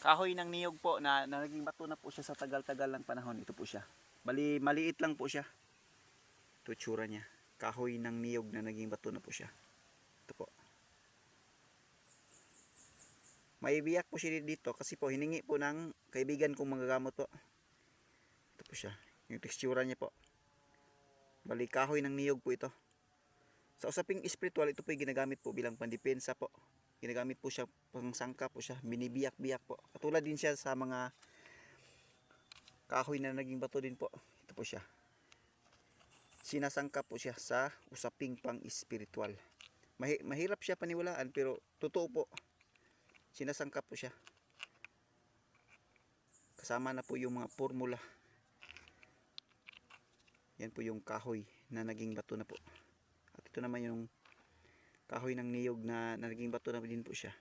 Kahoy ng niyog po na naging bato na po siya sa tagal-tagal ng panahon. Ito po siya. Bali, maliit lang po siya. Ito tsura niya. Kahoy ng niyog na naging bato na po siya. Ito po. Maibiyak po siya dito kasi po hiningi po ng kaibigan kong manggagamot po. Ito po siya. Yung tekstura niya po. Bali, kahoy ng niyog po ito. Sa usaping espiritual, ito po yung ginagamit po bilang pandepensa po. Ginagamit po siya, pangsangka po siya, binibiyak-biyak po. Katulad din siya sa mga kahoy na naging bato din po. Ito po siya. Sinasangka po siya sa usaping pang-espiritual. Mahirap siya paniwalaan pero totoo po. Sinasangka po siya. Kasama na po yung mga formula. Yan po yung kahoy na naging bato na po. At ito naman yung kahoy ng niyog na naging bato na din po siya.